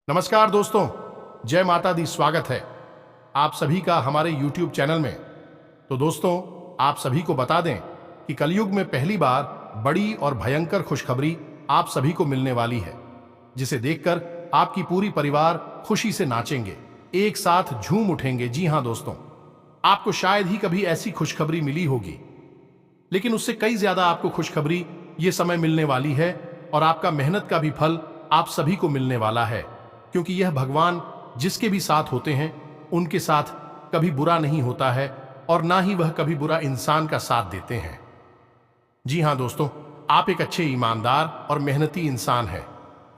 नमस्कार दोस्तों, जय माता दी। स्वागत है आप सभी का हमारे YouTube चैनल में। तो दोस्तों, आप सभी को बता दें कि कलयुग में पहली बार बड़ी और भयंकर खुशखबरी आप सभी को मिलने वाली है, जिसे देखकर आपकी पूरी परिवार खुशी से नाचेंगे, एक साथ झूम उठेंगे। जी हां दोस्तों, आपको शायद ही कभी ऐसी खुशखबरी मिली होगी, लेकिन उससे कई ज्यादा आपको खुशखबरी ये समय मिलने वाली है और आपका मेहनत का भी फल आप सभी को मिलने वाला है, क्योंकि यह भगवान जिसके भी साथ होते हैं उनके साथ कभी बुरा नहीं होता है और ना ही वह कभी बुरा इंसान का साथ देते हैं। जी हां दोस्तों, आप एक अच्छे, ईमानदार और मेहनती इंसान हैं।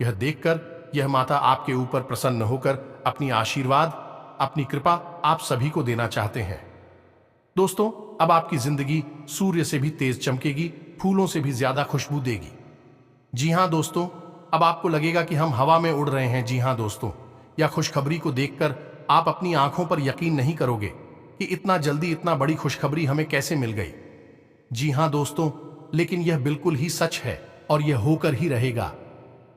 यह देखकर यह माता आपके ऊपर प्रसन्न होकर अपनी आशीर्वाद, अपनी कृपा आप सभी को देना चाहते हैं। दोस्तों, अब आपकी जिंदगी सूर्य से भी तेज चमकेगी, फूलों से भी ज्यादा खुशबू देगी। जी हां दोस्तों, अब आपको लगेगा कि हम हवा में उड़ रहे हैं। जी हां दोस्तों, यह खुशखबरी को देखकर आप अपनी आंखों पर यकीन नहीं करोगे कि इतना जल्दी इतना बड़ी खुशखबरी हमें कैसे मिल गई। जी हां दोस्तों, लेकिन यह बिल्कुल ही सच है और यह होकर ही रहेगा।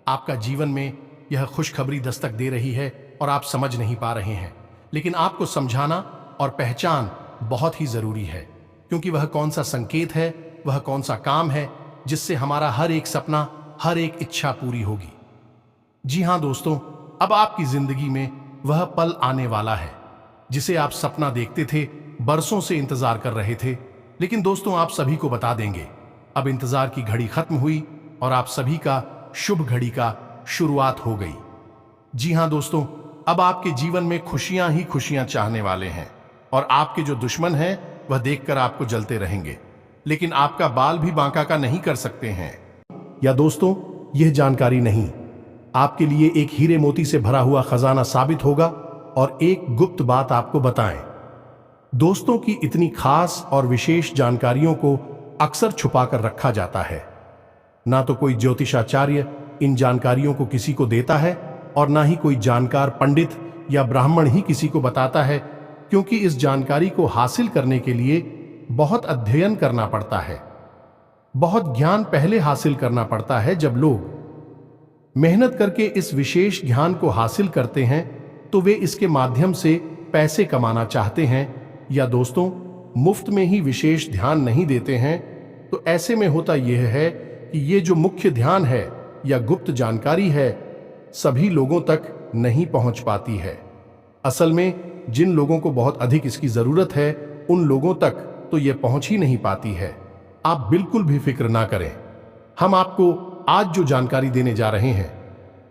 आपका जीवन में यह खुशखबरी दस्तक दे रही है और आप समझ नहीं पा रहे हैं, लेकिन आपको समझाना और पहचान बहुत ही जरूरी है, क्योंकि वह कौन सा संकेत है, वह कौन सा काम है जिससे हमारा हर एक सपना, हर एक इच्छा पूरी होगी। जी हां दोस्तों, अब आपकी जिंदगी में वह पल आने वाला है जिसे आप सपना देखते थे, बरसों से इंतजार कर रहे थे। लेकिन दोस्तों, आप सभी को बता देंगे, अब इंतजार की घड़ी खत्म हुई और आप सभी का शुभ घड़ी का शुरुआत हो गई। जी हां दोस्तों, अब आपके जीवन में खुशियां ही खुशियां चाहने वाले हैं और आपके जो दुश्मन हैं वह देखकर आपको जलते रहेंगे, लेकिन आपका बाल भी बांका का नहीं कर सकते हैं। या दोस्तों, यह जानकारी नहीं आपके लिए एक हीरे मोती से भरा हुआ खजाना साबित होगा। और एक गुप्त बात आपको बताएं, दोस्तों की इतनी खास और विशेष जानकारियों को अक्सर छुपाकर रखा जाता है। ना तो कोई ज्योतिषाचार्य इन जानकारियों को किसी को देता है और ना ही कोई जानकार पंडित या ब्राह्मण ही किसी को बताता है, क्योंकि इस जानकारी को हासिल करने के लिए बहुत अध्ययन करना पड़ता है, बहुत ज्ञान पहले हासिल करना पड़ता है। जब लोग मेहनत करके इस विशेष ज्ञान को हासिल करते हैं तो वे इसके माध्यम से पैसे कमाना चाहते हैं, या दोस्तों मुफ्त में ही विशेष ध्यान नहीं देते हैं। तो ऐसे में होता यह है कि ये जो मुख्य ध्यान है या गुप्त जानकारी है, सभी लोगों तक नहीं पहुंच पाती है। असल में जिन लोगों को बहुत अधिक इसकी जरूरत है, उन लोगों तक तो यह पहुंच ही नहीं पाती है। आप बिल्कुल भी फिक्र ना करें, हम आपको आज जो जानकारी देने जा रहे हैं,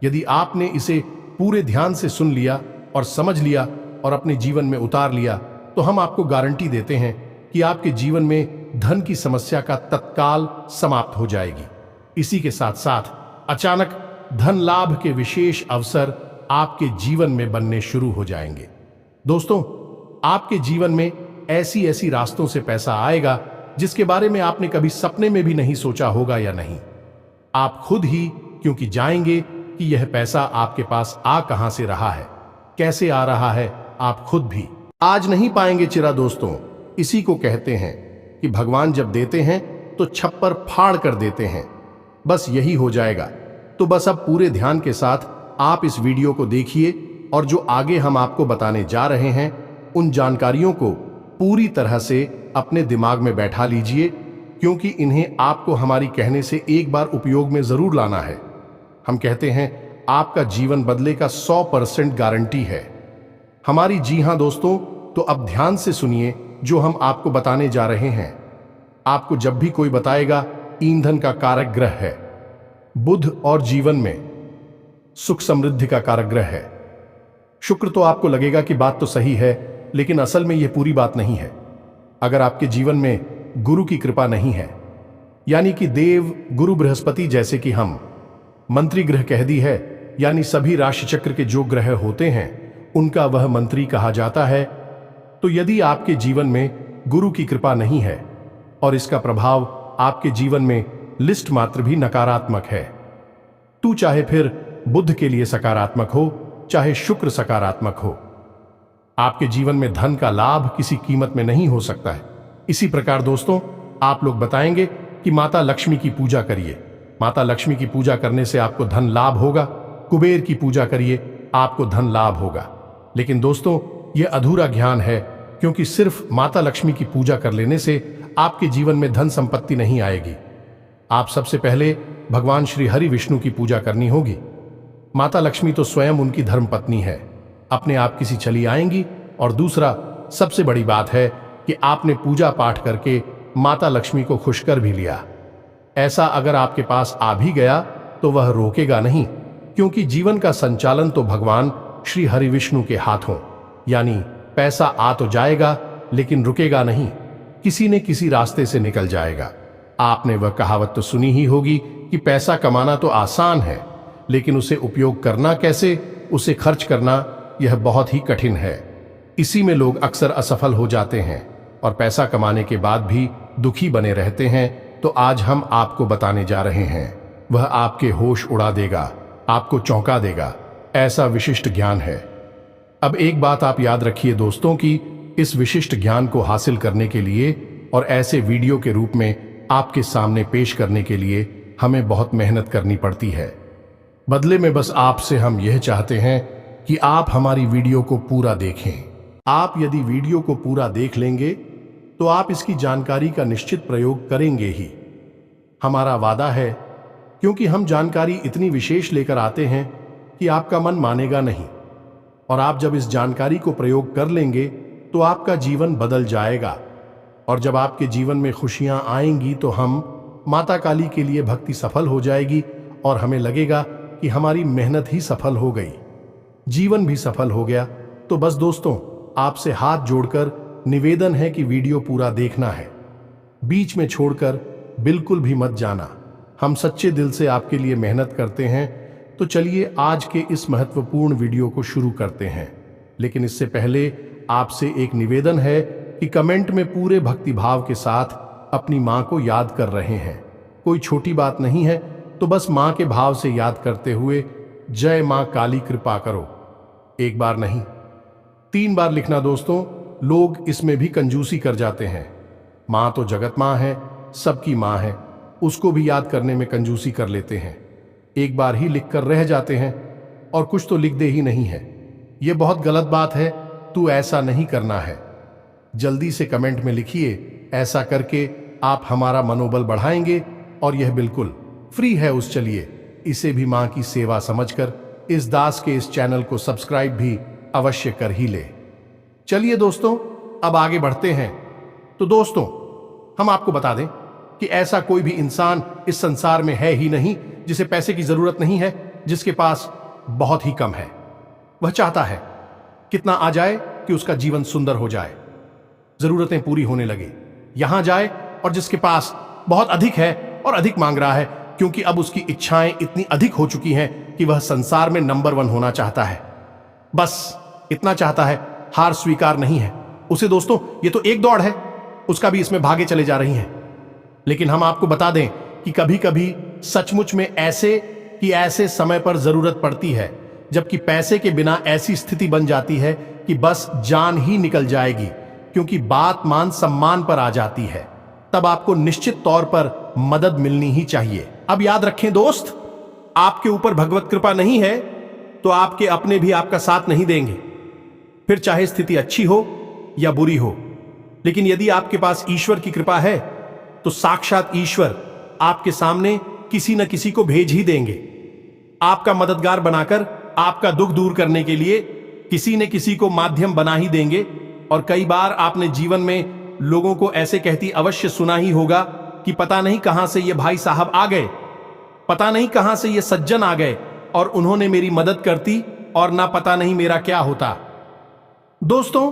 यदि आपने इसे पूरे ध्यान से सुन लिया और समझ लिया और अपने जीवन में उतार लिया, तो हम आपको गारंटी देते हैं कि आपके जीवन में धन की समस्या का तत्काल समाप्त हो जाएगी। इसी के साथ साथ अचानक धन लाभ के विशेष अवसर आपके जीवन में बनने शुरू हो जाएंगे। दोस्तों, आपके जीवन में ऐसी ऐसी रास्तों से पैसा आएगा जिसके बारे में आपने कभी सपने में भी नहीं सोचा होगा या नहीं। आप खुद ही क्योंकि जाएंगे कि यह पैसा आपके पास आ कहां से रहा है, कैसे आ रहा है, आप खुद भी आज नहीं पाएंगे चिरा। दोस्तों, इसी को कहते हैं कि भगवान जब देते हैं तो छप्पर फाड़ कर देते हैं। बस यही हो जाएगा। तो बस अब पूरे ध्यान के साथ आप इस वीडियो को देखिए और जो आगे हम आपको बताने जा रहे हैं, उन जानकारियों को पूरी तरह से अपने दिमाग में बैठा लीजिए, क्योंकि इन्हें आपको हमारी कहने से एक बार उपयोग में जरूर लाना है। हम कहते हैं आपका जीवन बदले का 100% गारंटी है हमारी। जी हां दोस्तों, तो अब ध्यान से सुनिए जो हम आपको बताने जा रहे हैं। आपको जब भी कोई बताएगा ईंधन का कारक ग्रह है बुध और जीवन में सुख समृद्धि का कारक ग्रह है शुक्र, तो आपको लगेगा कि बात तो सही है, लेकिन असल में यह पूरी बात नहीं है। अगर आपके जीवन में गुरु की कृपा नहीं है, यानी कि देव गुरु बृहस्पति जैसे कि हम मंत्री ग्रह कह दी है, यानी सभी राशि चक्र के जो ग्रह होते हैं उनका वह मंत्री कहा जाता है। तो यदि आपके जीवन में गुरु की कृपा नहीं है और इसका प्रभाव आपके जीवन में लिस्ट मात्र भी नकारात्मक है, तो चाहे फिर बुध के लिए सकारात्मक हो, चाहे शुक्र सकारात्मक हो, आपके जीवन में धन का लाभ किसी कीमत में नहीं हो सकता है। इसी प्रकार दोस्तों, आप लोग बताएंगे कि माता लक्ष्मी की पूजा करिए, माता लक्ष्मी की पूजा करने से आपको धन लाभ होगा। कुबेर की पूजा करिए, आपको धन लाभ होगा। लेकिन दोस्तों, यह अधूरा ज्ञान है, क्योंकि सिर्फ माता लक्ष्मी की पूजा कर लेने से आपके जीवन में धन संपत्ति नहीं आएगी। आप सबसे पहले भगवान श्री हरि विष्णु की पूजा करनी होगी। माता लक्ष्मी तो स्वयं उनकी धर्मपत्नी है, अपने आप किसी चली आएंगी। और दूसरा सबसे बड़ी बात है कि आपने पूजा पाठ करके माता लक्ष्मी को खुश कर भी लिया। ऐसा अगर आपके पास आ भी गया तो वह रोकेगा नहीं, क्योंकि जीवन का संचालन तो भगवान श्री हरि विष्णु के हाथों, यानी पैसा आ तो जाएगा लेकिन रुकेगा नहीं, किसी न किसी रास्ते से निकल जाएगा। आपने वह कहावत तो सुनी ही होगी कि पैसा कमाना तो आसान है, लेकिन उसे उपयोग करना कैसे, उसे खर्च करना यह बहुत ही कठिन है। इसी में लोग अक्सर असफल हो जाते हैं और पैसा कमाने के बाद भी दुखी बने रहते हैं। तो आज हम आपको बताने जा रहे हैं, वह आपके होश उड़ा देगा, आपको चौंका देगा, ऐसा विशिष्ट ज्ञान है। अब एक बात आप याद रखिए दोस्तों, कि इस विशिष्ट ज्ञान को हासिल करने के लिए और ऐसे वीडियो के रूप में आपके सामने पेश करने के लिए हमें बहुत मेहनत करनी पड़ती है। बदले में बस आपसे हम यह चाहते हैं कि आप हमारी वीडियो को पूरा देखें। आप यदि वीडियो को पूरा देख लेंगे तो आप इसकी जानकारी का निश्चित प्रयोग करेंगे ही, हमारा वादा है, क्योंकि हम जानकारी इतनी विशेष लेकर आते हैं कि आपका मन मानेगा नहीं। और आप जब इस जानकारी को प्रयोग कर लेंगे तो आपका जीवन बदल जाएगा। और जब आपके जीवन में खुशियां आएंगी तो हम माता काली के लिए भक्ति सफल हो जाएगी और हमें लगेगा कि हमारी मेहनत ही सफल हो गई, जीवन भी सफल हो गया। तो बस दोस्तों, आपसे हाथ जोड़कर निवेदन है कि वीडियो पूरा देखना है, बीच में छोड़कर बिल्कुल भी मत जाना। हम सच्चे दिल से आपके लिए मेहनत करते हैं। तो चलिए आज के इस महत्वपूर्ण वीडियो को शुरू करते हैं। लेकिन इससे पहले आपसे एक निवेदन है कि कमेंट में पूरे भक्ति भाव के साथ अपनी मां को याद कर रहे हैं। कोई छोटी बात नहीं है, तो बस मां के भाव से याद करते हुए जय मां काली कृपा करो, एक बार नहीं 3 बार लिखना दोस्तों। लोग इसमें भी कंजूसी कर जाते हैं। मां तो जगत मां है, सबकी मां है, उसको भी याद करने में कंजूसी कर लेते हैं। एक बार ही लिखकर रह जाते हैं और कुछ तो लिख दे ही नहीं है। यह बहुत गलत बात है, तू ऐसा नहीं करना है। जल्दी से कमेंट में लिखिए, ऐसा करके आप हमारा मनोबल बढ़ाएंगे और यह बिल्कुल फ्री है। उस चलिए इसे भी मां की सेवा समझकर इस दास के इस चैनल को सब्सक्राइब भी अवश्य कर ही ले। चलिए दोस्तों, अब आगे बढ़ते हैं। तो दोस्तों, हम आपको बता दें कि ऐसा कोई भी इंसान इस संसार में है ही नहीं जिसे पैसे की जरूरत नहीं है, जिसके पास बहुत ही कम है। वह चाहता है कितना आ जाए कि उसका जीवन सुंदर हो जाए, जरूरतें पूरी होने लगे, यहां जाए। और जिसके पास बहुत अधिक है और अधिक मांग रहा है, क्योंकि अब उसकी इच्छाएं इतनी अधिक हो चुकी हैं कि वह संसार में नंबर 1 होना चाहता है। बस इतना चाहता है, हार स्वीकार नहीं है उसे। दोस्तों, ये तो एक दौड़ है, उसका भी इसमें भागे चले जा रही हैं। लेकिन हम आपको बता दें कि कभी कभी सचमुच में ऐसे समय पर जरूरत पड़ती है, जबकि पैसे के बिना ऐसी स्थिति बन जाती है कि बस जान ही निकल जाएगी, क्योंकि बात मान सम्मान पर आ जाती है। तब आपको निश्चित तौर पर मदद मिलनी ही चाहिए। अब याद रखें दोस्त, आपके ऊपर भगवत कृपा नहीं है तो आपके अपने भी आपका साथ नहीं देंगे, फिर चाहे स्थिति अच्छी हो या बुरी हो। लेकिन यदि आपके पास ईश्वर की कृपा है तो साक्षात ईश्वर आपके सामने किसी न किसी को भेज ही देंगे, आपका मददगार बनाकर आपका दुख दूर करने के लिए किसी न किसी को माध्यम बना ही देंगे। और कई बार आपने जीवन में लोगों को ऐसे कहती अवश्य सुना ही होगा कि पता नहीं कहां से ये भाई साहब आ गए, पता नहीं कहां से ये सज्जन आ गए और उन्होंने मेरी मदद करती और ना पता नहीं मेरा क्या होता। दोस्तों,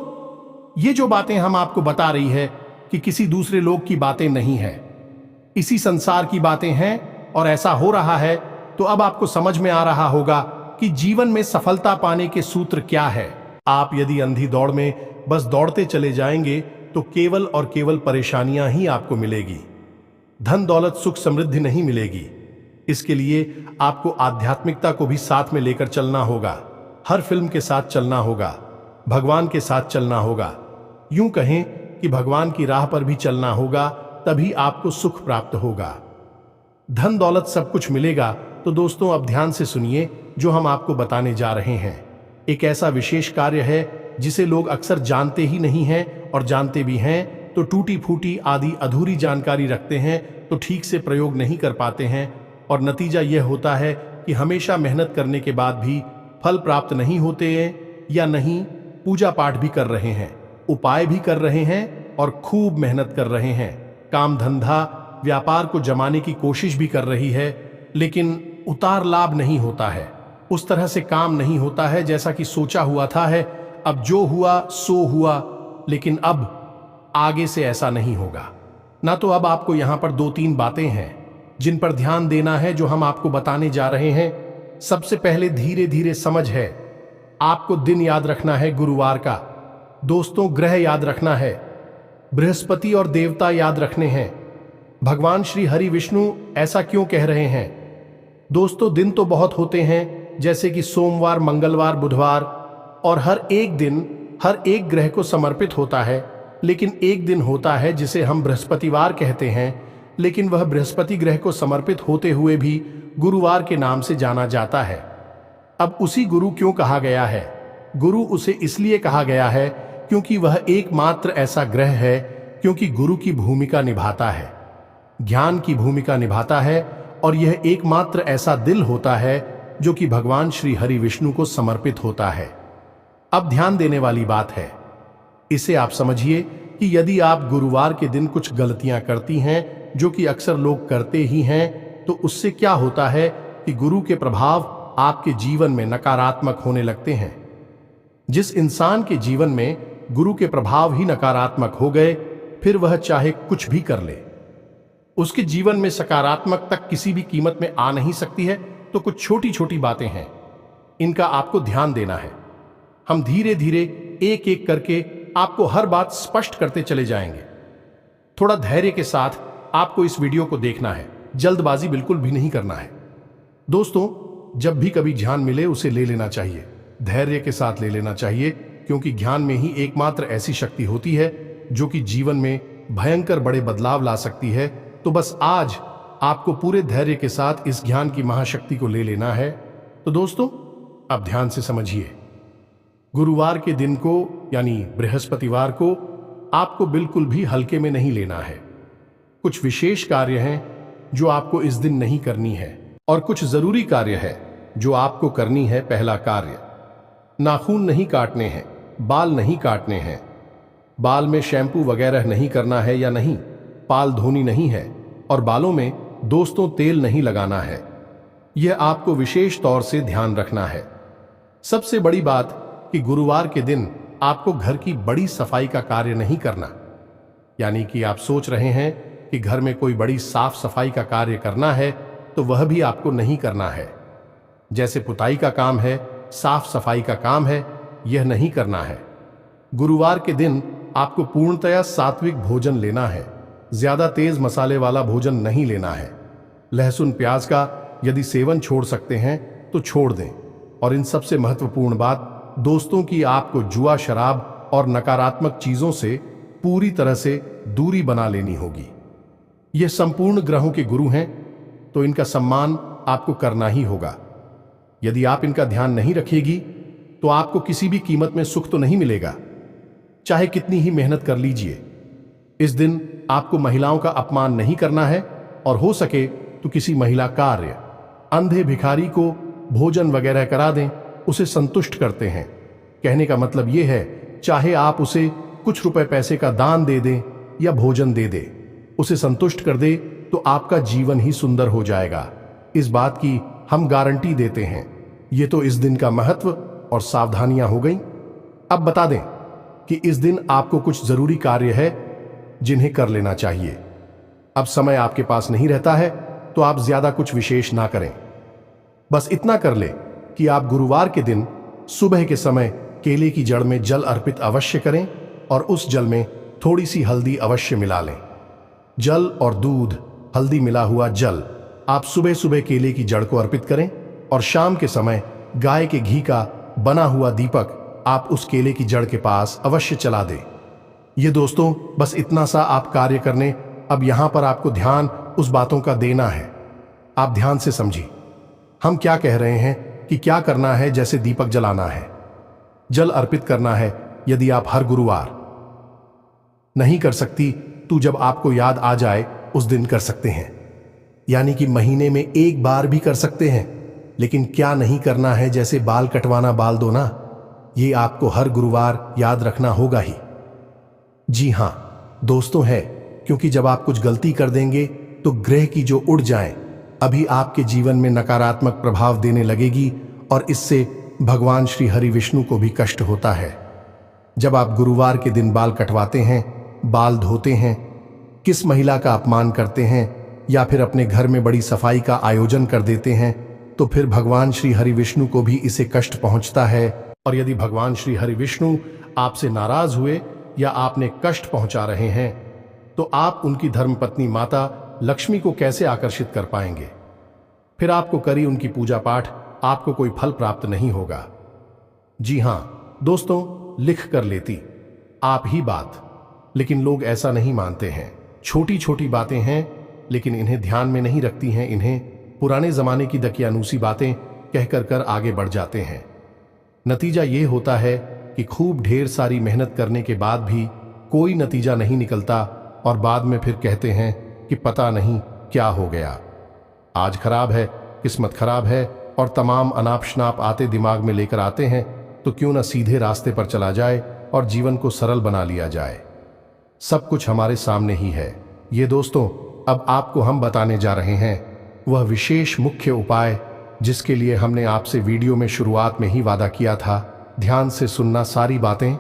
ये जो बातें हम आपको बता रही है कि किसी दूसरे लोग की बातें नहीं है, इसी संसार की बातें हैं। और ऐसा हो रहा है तो अब आपको समझ में आ रहा होगा कि जीवन में सफलता पाने के सूत्र क्या है। आप यदि अंधी दौड़ में बस दौड़ते चले जाएंगे तो केवल और केवल परेशानियां ही आपको मिलेगी, धन दौलत सुख समृद्धि नहीं मिलेगी। इसके लिए आपको आध्यात्मिकता को भी साथ में लेकर चलना होगा, हर फिल्म के साथ चलना होगा, भगवान के साथ चलना होगा। यूं कहें कि भगवान की राह पर भी चलना होगा, तभी आपको सुख प्राप्त होगा, धन दौलत सब कुछ मिलेगा। तो दोस्तों, अब ध्यान से सुनिए जो हम आपको बताने जा रहे हैं। एक ऐसा विशेष कार्य है जिसे लोग अक्सर जानते ही नहीं हैं, और जानते भी हैं तो टूटी फूटी आदि अधूरी जानकारी रखते हैं, तो ठीक से प्रयोग नहीं कर पाते हैं, और नतीजा यह होता है कि हमेशा मेहनत करने के बाद भी फल प्राप्त नहीं होते हैं, या नहीं पूजा पाठ भी कर रहे हैं, उपाय भी कर रहे हैं और खूब मेहनत कर रहे हैं, काम धंधा व्यापार को जमाने की कोशिश भी कर रही है, लेकिन उतार लाभ नहीं होता है, उस तरह से काम नहीं होता है जैसा कि सोचा हुआ था है। अब जो हुआ सो हुआ, लेकिन अब आगे से ऐसा नहीं होगा ना। तो अब आपको यहां पर 2-3 बातें हैं जिन पर ध्यान देना है, जो हम आपको बताने जा रहे हैं। सबसे पहले धीरे धीरे समझ है। आपको दिन याद रखना है गुरुवार का। दोस्तों, ग्रह याद रखना है, बृहस्पति और देवता याद रखने हैं। भगवान श्री हरि विष्णु ऐसा क्यों कह रहे हैं? दोस्तों, दिन तो बहुत होते हैं, जैसे कि सोमवार, मंगलवार, बुधवार, और हर एक दिन हर एक ग्रह को समर्पित होता है, लेकिन एक दिन होता है जिसे हम बृहस्पतिवार कहते हैं, लेकिन वह बृहस्पति ग्रह को समर्पित होते हुए भी गुरुवार के नाम से जाना जाता है। अब उसी गुरु क्यों कहा गया है? गुरु उसे इसलिए कहा गया है क्योंकि वह एकमात्र ऐसा ग्रह है, क्योंकि गुरु की भूमिका निभाता है, ज्ञान की भूमिका निभाता है, और यह एकमात्र ऐसा दिल होता है जो कि भगवान श्री हरि विष्णु को समर्पित होता है। अब ध्यान देने वाली बात है, इसे आप समझिए कि यदि आप गुरुवार के दिन कुछ गलतियां करती हैं, जो कि अक्सर लोग करते ही हैं, तो उससे क्या होता है कि गुरु के प्रभाव आपके जीवन में नकारात्मक होने लगते हैं। जिस इंसान के जीवन में गुरु के प्रभाव ही नकारात्मक हो गए, फिर वह चाहे कुछ भी कर ले, उसके जीवन में सकारात्मक तक किसी भी कीमत में आ नहीं सकती है। तो कुछ छोटी छोटी बातें हैं, इनका आपको ध्यान देना है। हम धीरे धीरे एक एक करके आपको हर बात स्पष्ट करते चले जाएंगे। थोड़ा धैर्य के साथ आपको इस वीडियो को देखना है, जल्दबाजी बिल्कुल भी नहीं करना है। दोस्तों, जब भी कभी ज्ञान मिले उसे ले लेना चाहिए, धैर्य के साथ ले लेना चाहिए, क्योंकि ज्ञान में ही एकमात्र ऐसी शक्ति होती है जो कि जीवन में भयंकर बड़े बदलाव ला सकती है। तो बस आज आपको पूरे धैर्य के साथ इस ज्ञान की महाशक्ति को ले लेना है। तो दोस्तों, अब ध्यान से समझिए। गुरुवार के दिन को यानी बृहस्पतिवार को आपको बिल्कुल भी हल्के में नहीं लेना है। कुछ विशेष कार्य हैं जो आपको इस दिन नहीं करनी है, और कुछ जरूरी कार्य है जो आपको करनी है। पहला कार्य, नाखून नहीं काटने हैं, बाल नहीं काटने हैं, बाल में शैम्पू वगैरह नहीं करना है या नहीं, बाल धोनी नहीं है, और बालों में दोस्तों तेल नहीं लगाना है। यह आपको विशेष तौर से ध्यान रखना है। सबसे बड़ी बात कि गुरुवार के दिन आपको घर की बड़ी सफाई का कार्य नहीं करना। यानी कि आप सोच रहे हैं कि घर में कोई बड़ी साफ सफाई का कार्य करना है, तो वह भी आपको नहीं करना है। जैसे पुताई का काम है, साफ सफाई का काम है, यह नहीं करना है। गुरुवार के दिन आपको पूर्णतया सात्विक भोजन लेना है, ज्यादा तेज मसाले वाला भोजन नहीं लेना है। लहसुन प्याज का यदि सेवन छोड़ सकते हैं तो छोड़ दें। और इन सबसे महत्वपूर्ण बात दोस्तों की, आपको जुआ, शराब और नकारात्मक चीजों से पूरी तरह से दूरी बना लेनी होगी। ये संपूर्ण ग्रहों के गुरु हैं, तो इनका सम्मान आपको करना ही होगा। यदि आप इनका ध्यान नहीं रखेगी तो आपको किसी भी कीमत में सुख तो नहीं मिलेगा, चाहे कितनी ही मेहनत कर लीजिए। इस दिन आपको महिलाओं का अपमान नहीं करना है, और हो सके तो किसी महिला कार्य, अंधे भिखारी को भोजन वगैरह करा दें, उसे संतुष्ट करते हैं। कहने का मतलब यह है, चाहे आप उसे कुछ रुपए पैसे का दान दे दें या भोजन दे दे, उसे संतुष्ट कर दे, तो आपका जीवन ही सुंदर हो जाएगा। इस बात की हम गारंटी देते हैं। ये तो इस दिन का महत्व और सावधानियां हो गई। अब बता दें कि इस दिन आपको कुछ जरूरी कार्य है जिन्हें कर लेना चाहिए। अब समय आपके पास नहीं रहता है, तो आप ज्यादा कुछ विशेष ना करें। बस इतना कर ले कि आप गुरुवार के दिन सुबह के समय केले की जड़ में जल अर्पित अवश्य करें, और उस जल में थोड़ी सी हल्दी अवश्य मिला लें। जल और दूध, हल्दी मिला हुआ जल आप सुबह सुबह केले की जड़ को अर्पित करें, और शाम के समय गाय के घी का बना हुआ दीपक आप उस केले की जड़ के पास अवश्य चला दें। ये दोस्तों, बस इतना सा आप कार्य करने। अब यहां पर आपको ध्यान उस बातों का देना है। आप ध्यान से समझिए, हम क्या कह रहे हैं कि क्या करना है। जैसे दीपक जलाना है, जल अर्पित करना है यदि आप हर गुरुवार नहीं कर सकती तो जब आपको याद आ जाए उस दिन कर सकते हैं, यानी कि महीने में एक बार भी कर सकते हैं। लेकिन क्या नहीं करना है, जैसे बाल कटवाना, बाल धोना, ये आपको हर गुरुवार याद रखना होगा ही। जी हां दोस्तों, है क्योंकि जब आप कुछ गलती कर देंगे तो ग्रह की जो उड़ जाए अभी आपके जीवन में नकारात्मक प्रभाव देने लगेगी और इससे भगवान श्री हरि विष्णु को भी कष्ट होता है। जब आप गुरुवार के दिन बाल कटवाते हैं, बाल धोते हैं, किस महिला का अपमान करते हैं या फिर अपने घर में बड़ी सफाई का आयोजन कर देते हैं, तो फिर भगवान श्री हरि विष्णु को भी इसे कष्ट पहुंचता है। और यदि भगवान श्री हरि विष्णु आपसे नाराज हुए या आपने कष्ट पहुंचा रहे हैं, तो आप उनकी धर्मपत्नी माता लक्ष्मी को कैसे आकर्षित कर पाएंगे? फिर आपको करी उनकी पूजा पाठ, आपको कोई फल प्राप्त नहीं होगा। जी हां दोस्तों, लिख कर लेती आप ही बात, लेकिन लोग ऐसा नहीं मानते हैं। छोटी छोटी बातें हैं लेकिन इन्हें ध्यान में नहीं रखती हैं, इन्हें पुराने जमाने की दकियानूसी बातें कहकर कर आगे बढ़ जाते हैं। नतीजा ये होता है कि खूब ढेर सारी मेहनत करने के बाद भी कोई नतीजा नहीं निकलता और बाद में फिर कहते हैं कि पता नहीं क्या हो गया, आज खराब है, किस्मत खराब है, और तमाम अनाप शनाप आते दिमाग में लेकर आते हैं। तो क्यों ना सीधे रास्ते पर चला जाए और जीवन को सरल बना लिया जाए। सब कुछ हमारे सामने ही है। ये दोस्तों, अब आपको हम बताने जा रहे हैं वह विशेष मुख्य उपाय जिसके लिए हमने आपसे वीडियो में शुरुआत में ही वादा किया था। ध्यान से सुनना सारी बातें।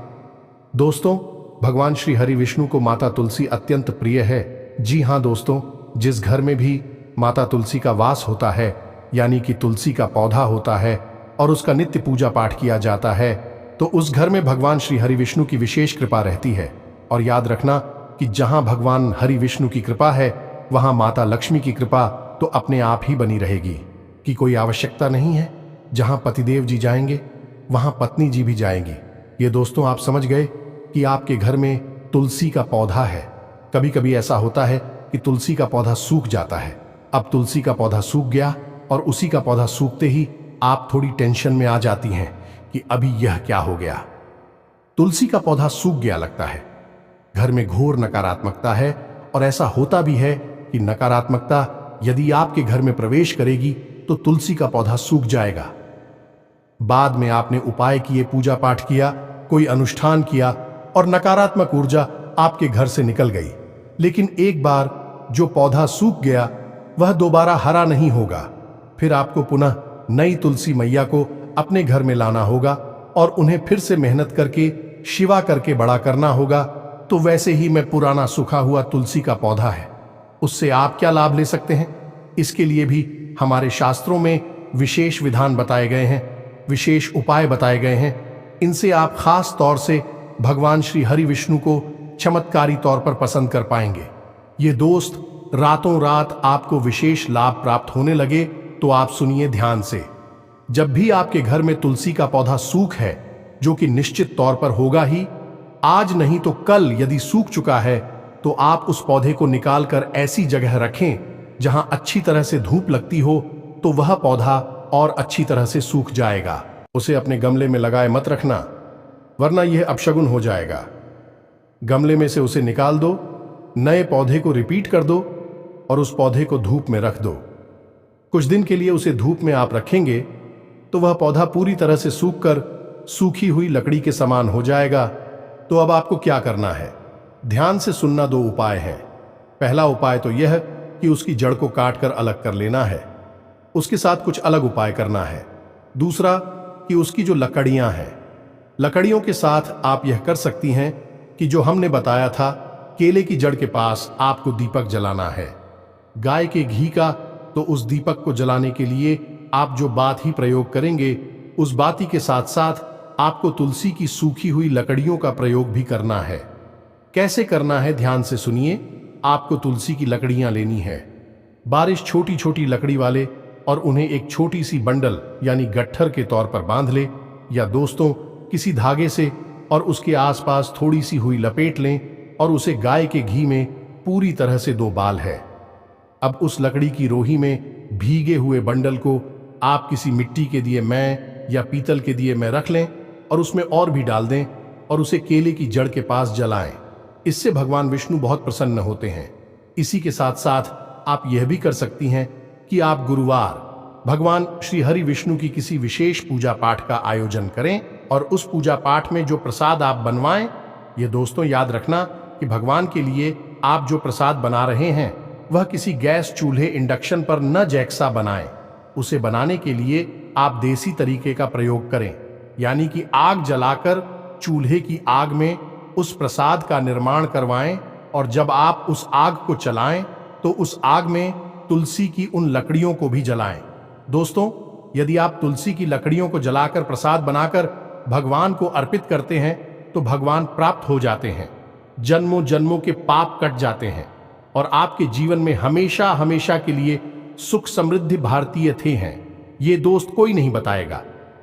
दोस्तों, भगवान श्री हरि विष्णु को माता तुलसी अत्यंत प्रिय है। जी हां दोस्तों, जिस घर में भी माता तुलसी का वास होता है, यानी कि तुलसी का पौधा होता है और उसका नित्य पूजा पाठ किया जाता है, तो उस घर में भगवान श्री हरि विष्णु की विशेष कृपा रहती है। और याद रखना कि जहां भगवान हरि विष्णु की कृपा है वहां माता लक्ष्मी की कृपा तो अपने आप ही बनी रहेगी, कि कोई आवश्यकता नहीं है। जहां पतिदेव जी जाएंगे वहां पत्नी जी भी जाएंगी। ये दोस्तों, आप समझ गए कि आपके घर में तुलसी का पौधा है। कभी कभी ऐसा होता है कि तुलसी का पौधा सूख जाता है। अब तुलसी का पौधा सूख गया और उसी का पौधा सूखते ही आप थोड़ी टेंशन में आ जाती हैं कि अभी यह क्या हो गया। तुलसी का पौधा सूख गया लगता है, घर में घोर नकारात्मकता है। और ऐसा होता भी है कि नकारात्मकता यदि आपके घर में प्रवेश करेगी तो तुलसी का पौधा सूख जाएगा। बाद में आपने उपाय किए, पूजा पाठ किया, कोई अनुष्ठान किया और नकारात्मक ऊर्जा आपके घर से निकल गई, लेकिन एक बार जो पौधा सूख गया वह दोबारा हरा नहीं होगा। फिर आपको पुनः नई तुलसी मैया को अपने घर में लाना होगा और उन्हें फिर से मेहनत करके, शिवा करके बड़ा करना होगा। तो वैसे ही में पुराना सूखा हुआ तुलसी का पौधा है, उससे आप क्या लाभ ले सकते हैं? इसके लिए भी हमारे शास्त्रों में विशेष विधान बताए गए हैं, विशेष उपाय बताए गए हैं। इनसे आप खास तौर से भगवान श्री हरि विष्णु को चमत्कारी तौर पर पसंद कर पाएंगे। ये दोस्त, रातों रात आपको विशेष लाभ प्राप्त होने लगे तो आप सुनिए ध्यान से। जब भी आपके घर में तुलसी का पौधा सूख है, जो कि निश्चित तौर पर होगा ही, आज नहीं तो कल यदि सूख चुका है, तो आप उस पौधे को निकालकर ऐसी जगह रखें जहां अच्छी तरह से धूप लगती हो, तो वह पौधा और अच्छी तरह से सूख जाएगा। उसे अपने गमले में लगाए मत रखना, वरना यह अपशगुन हो जाएगा। गमले में से उसे निकाल दो, नए पौधे को रिपीट कर दो और उस पौधे को धूप में रख दो। कुछ दिन के लिए उसे धूप में आप रखेंगे तो वह पौधा पूरी तरह से सूखकर सूखी हुई लकड़ी के समान हो जाएगा। तो अब आपको क्या करना है? ध्यान से सुनना। दो उपाय हैं। पहला उपाय तो यह कि उसकी जड़ को काट कर अलग कर लेना है, उसके साथ कुछ अलग उपाय करना है। दूसरा कि उसकी जो लकड़ियां हैं, लकड़ियों के साथ आप यह कर सकती हैं कि जो हमने बताया था, केले की जड़ के पास आपको दीपक जलाना है। गाय के घी का, तो उस दीपक को जलाने के लिए आप जो बात ही प्रयोग करेंगे, उस बाती के साथ साथ आपको तुलसी की सूखी हुई लकड़ियों का प्रयोग भी करना है। कैसे करना है, ध्यान से सुनिए। आपको तुलसी की लकड़ियां लेनी है, बारिश छोटी छोटी लकड़ी वाले, और उन्हें एक छोटी सी बंडल यानी गट्ठर के तौर पर बांध ले, या दोस्तों किसी धागे से, और उसके आसपास थोड़ी सी हुई लपेट लें और उसे गाय के घी में पूरी तरह से 2 बाल है। अब उस लकड़ी की रोही में भीगे हुए बंडल को आप किसी मिट्टी के दिए में या पीतल के दिए में रख लें और उसमें और भी डाल दें और उसे केले की जड़ के पास जलाएं। इससे भगवान विष्णु बहुत प्रसन्न होते हैं। इसी के साथ साथ आप यह भी कर सकती हैं कि आप गुरुवार भगवान श्री हरि विष्णु की किसी विशेष पूजा पाठ का आयोजन करें और उस पूजा पाठ में जो प्रसाद आप बनवाएं, ये दोस्तों याद रखना कि भगवान के लिए आप जो प्रसाद बना रहे हैं वह किसी गैस चूल्हे इंडक्शन पर न जैक्सा बनाएं। उसे बनाने के लिए आप देसी तरीके का प्रयोग करें, यानी कि आग जलाकर चूल्हे की आग में उस प्रसाद का निर्माण करवाएं और जब आप उस आग को चलाएं तो उस आग में तुलसी की उन लकड़ियों को भी जलाएं। दोस्तों, यदि आप तुलसी की लकड़ियों को जलाकर प्रसाद बनाकर भगवान को अर्पित करते हैं तो भगवान प्राप्त हो जाते हैं, जन्मों जन्मों के पाप कट जाते हैं और आपके जीवन में हमेशा हमेशा के लिए सुख समृद्धि भारतीय थे हैं। ये दोस्त कोई नहीं बताएगा,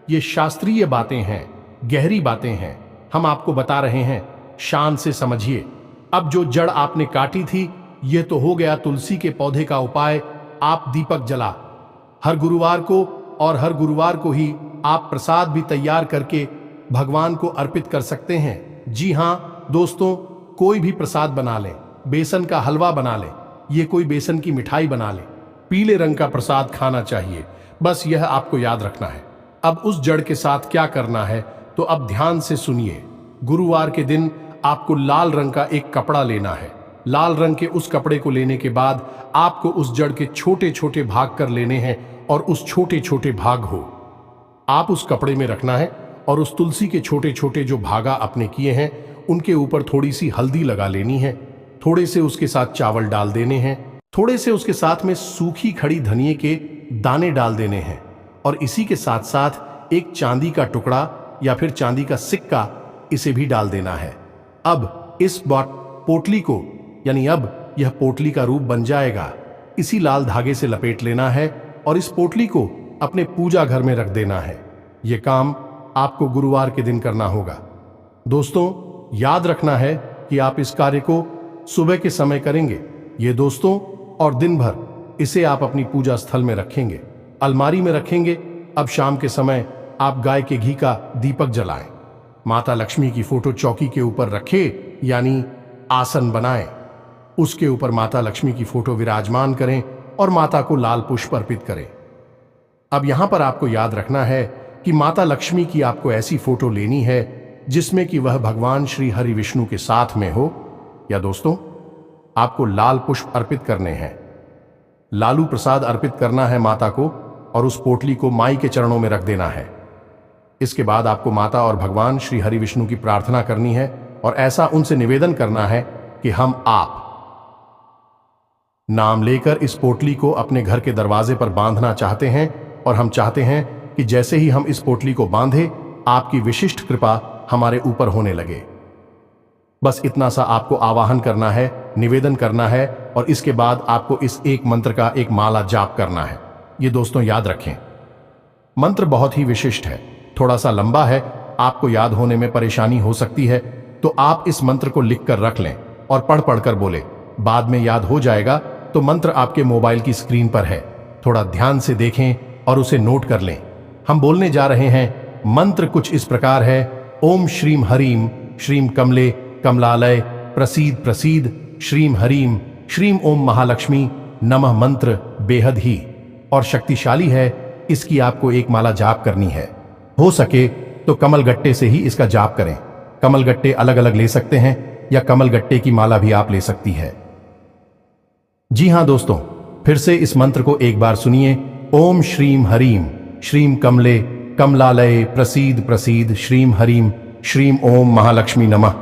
ये शास्त्रीय बातें हैं, गहरी बातें हैं, हम आपको बता रहे हैं, शान से समझिए। अब जो जड़ आपने काटी थी यह तो हो गया तुलसी के पौधे का उपाय। आप दीपक जला हर गुरुवार को और हर गुरुवार को ही आप प्रसाद भी तैयार करके भगवान को अर्पित कर सकते हैं। जी हाँ दोस्तों, कोई भी प्रसाद बना लें, बेसन का हलवा बना लें, ये कोई बेसन की मिठाई बना लें, पीले रंग का प्रसाद खाना चाहिए, बस यह आपको याद रखना है। अब उस जड़ के साथ क्या करना है तो अब ध्यान से सुनिए। गुरुवार के दिन आपको लाल रंग का एक कपड़ा लेना है। लाल रंग के उस कपड़े को लेने के बाद आपको उस जड़ के छोटे छोटे भाग कर लेने हैं और उस छोटे छोटे भाग हो आप उस कपड़े में रखना है और उस तुलसी के छोटे छोटे जो भागा आपने किए हैं उनके ऊपर थोड़ी सी हल्दी लगा लेनी है, थोड़े से उसके साथ चावल डाल देने हैं, थोड़े से उसके साथ में सूखी खड़ी धनिए के दाने डाल देने हैं और इसी के साथ साथ एक चांदी का टुकड़ा या फिर चांदी का सिक्का इसे भी डाल देना है। अब इस पोटली को, यानी अब यह पोटली का रूप बन जाएगा, इसी लाल धागे से लपेट लेना है और इस पोटली को अपने पूजा घर में रख देना है। यह काम आपको गुरुवार के दिन करना होगा। दोस्तों, याद रखना है कि आप इस कार्य को सुबह के समय करेंगे ये दोस्तों, और दिन भर इसे आप अपनी पूजा स्थल में रखेंगे, अलमारी में रखेंगे। अब शाम के समय आप गाय के घी का दीपक जलाएं, माता लक्ष्मी की फोटो चौकी के ऊपर रखें, यानी आसन बनाएं, उसके ऊपर माता लक्ष्मी की फोटो विराजमान करें और माता को लाल पुष्प अर्पित करें। अब यहां पर आपको याद रखना है कि माता लक्ष्मी की आपको ऐसी फोटो लेनी है जिसमें कि वह भगवान श्री हरि विष्णु के साथ में हो, या दोस्तों आपको लाल पुष्प अर्पित करने हैं, लालू प्रसाद अर्पित करना है माता को और उस पोटली को माई के चरणों में रख देना है। इसके बाद आपको माता और भगवान श्री हरि विष्णु की प्रार्थना करनी है और ऐसा उनसे निवेदन करना है कि हम आप नाम लेकर इस पोटली को अपने घर के दरवाजे पर बांधना चाहते हैं और हम चाहते हैं कि जैसे ही हम इस पोटली को बांधे आपकी विशिष्ट कृपा हमारे ऊपर होने लगे। बस इतना सा आपको आवाहन करना है, निवेदन करना है और इसके बाद आपको इस एक मंत्र का एक माला जाप करना है। ये दोस्तों याद रखें, मंत्र बहुत ही विशिष्ट है, थोड़ा सा लंबा है, आपको याद होने में परेशानी हो सकती है, तो आप इस मंत्र को लिख कर रख लें और पढ़ पढ़कर बोले, बाद में याद हो जाएगा। तो मंत्र आपके मोबाइल की स्क्रीन पर है, थोड़ा ध्यान से देखें और उसे नोट कर लें। हम बोलने जा रहे हैं, मंत्र कुछ इस प्रकार है, ओम श्रीम हरीम श्रीम कमले कमलालय प्रसीद प्रसीद श्रीम हरीम श्रीम ओम महालक्ष्मी नमः। मंत्र बेहद ही और शक्तिशाली है, इसकी आपको एक माला जाप करनी है। हो सके तो कमल गट्टे से ही इसका जाप करें। कमल गट्टे अलग अलग ले सकते हैं या कमल गट्टे की माला भी आप ले सकती है। जी हां दोस्तों, फिर से इस मंत्र को एक बार सुनिए, ओम श्रीम हरीम श्रीम कमले कमलालय प्रसीद प्रसीद श्रीम हरीम श्रीम ओम महालक्ष्मी नमः।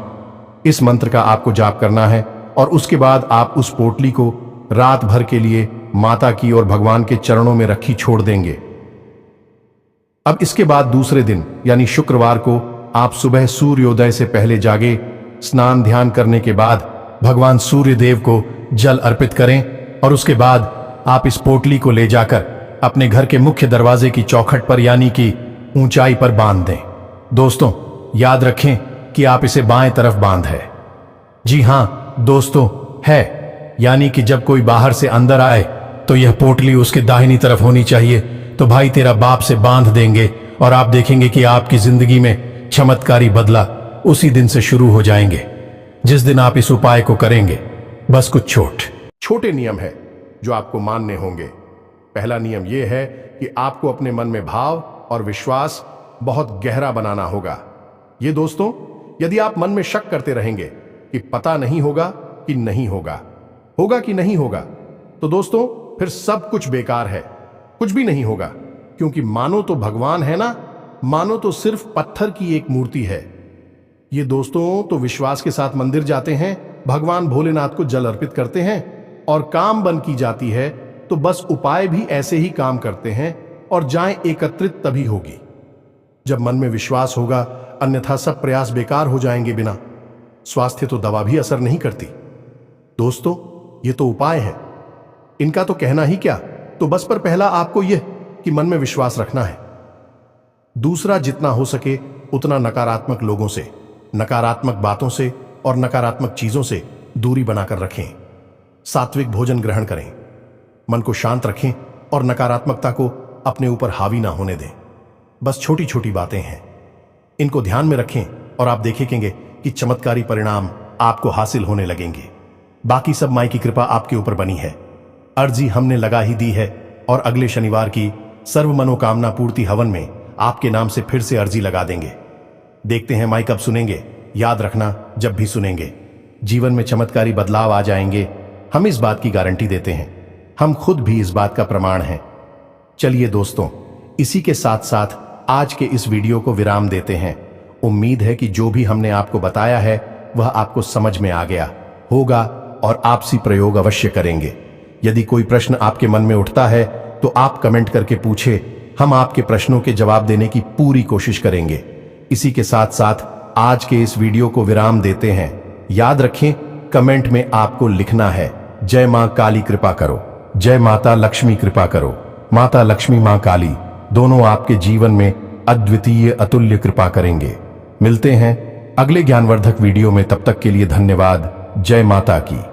इस मंत्र का आपको जाप करना है और उसके बाद आप उस पोटली को रात भर के लिए माता की और भगवान के चरणों में रखी छोड़ देंगे। अब इसके बाद दूसरे दिन यानी शुक्रवार को आप सुबह सूर्योदय से पहले जागे, स्नान ध्यान करने के बाद भगवान सूर्य देव को जल अर्पित करें और उसके बाद आप इस पोटली को ले जाकर अपने घर के मुख्य दरवाजे की चौखट पर यानी कि ऊंचाई पर बांध दें। दोस्तों याद रखें कि आप इसे बाएं तरफ बांध है। जी हां दोस्तों, है, यानी कि जब कोई बाहर से अंदर आए तो यह पोटली उसके दाहिनी तरफ होनी चाहिए। तो भाई तेरा बाप से बांध देंगे और आप देखेंगे कि आपकी जिंदगी में चमत्कारी बदला उसी दिन से शुरू हो जाएंगे जिस दिन आप इस उपाय को करेंगे। बस कुछ छोटे नियम है जो आपको मानने होंगे। पहला नियम यह है कि आपको अपने मन में भाव और विश्वास बहुत गहरा बनाना होगा। ये दोस्तों, यदि आप मन में शक करते रहेंगे कि पता नहीं होगा कि नहीं होगा, होगा कि नहीं होगा, तो दोस्तों फिर सब कुछ बेकार है, कुछ भी नहीं होगा। क्योंकि मानो तो भगवान है ना, मानो तो सिर्फ पत्थर की एक मूर्ति है। ये दोस्तों तो विश्वास के साथ मंदिर जाते हैं, भगवान भोलेनाथ को जल अर्पित करते हैं और काम बन की जाती है, तो बस उपाय भी ऐसे ही काम करते हैं और जाएं एकत्रित तभी होगी जब मन में विश्वास होगा, अन्यथा सब प्रयास बेकार हो जाएंगे। बिना स्वास्थ्य तो दवा भी असर नहीं करती। दोस्तों ये तो उपाय है, इनका तो कहना ही क्या। तो बस पर पहला आपको यह कि मन में विश्वास रखना है। दूसरा, जितना हो सके उतना नकारात्मक लोगों से, नकारात्मक बातों से और नकारात्मक चीजों से दूरी बनाकर रखें। सात्विक भोजन ग्रहण करें, मन को शांत रखें और नकारात्मकता को अपने ऊपर हावी ना होने दें। बस छोटी छोटी बातें हैं, इनको ध्यान में रखें और आप देखेंगे कि चमत्कारी परिणाम आपको हासिल होने लगेंगे। बाकी सब माई की कृपा आपके ऊपर बनी है। अर्जी हमने लगा ही दी है और अगले शनिवार की सर्व मनोकामना पूर्ति हवन में आपके नाम से फिर से अर्जी लगा देंगे। देखते हैं माई कब सुनेंगे। याद रखना, जब भी सुनेंगे जीवन में चमत्कारी बदलाव आ जाएंगे। हम इस बात की गारंटी देते हैं, हम खुद भी इस बात का प्रमाण हैं। चलिए दोस्तों, इसी के साथ साथ आज के इस वीडियो को विराम देते हैं। उम्मीद है कि जो भी हमने आपको बताया है वह आपको समझ में आ गया होगा और आपसी प्रयोग अवश्य करेंगे। यदि कोई प्रश्न आपके मन में उठता है तो आप कमेंट करके पूछे, हम आपके प्रश्नों के जवाब देने की पूरी कोशिश करेंगे। इसी के साथ साथ आज के इस वीडियो को विराम देते हैं। याद रखें, कमेंट में आपको लिखना है जय मां काली कृपा करो, जय माता लक्ष्मी कृपा करो। माता लक्ष्मी मां काली दोनों आपके जीवन में अद्वितीय अतुल्य कृपा करेंगे। मिलते हैं अगले ज्ञानवर्धक वीडियो में, तब तक के लिए धन्यवाद। जय माता की।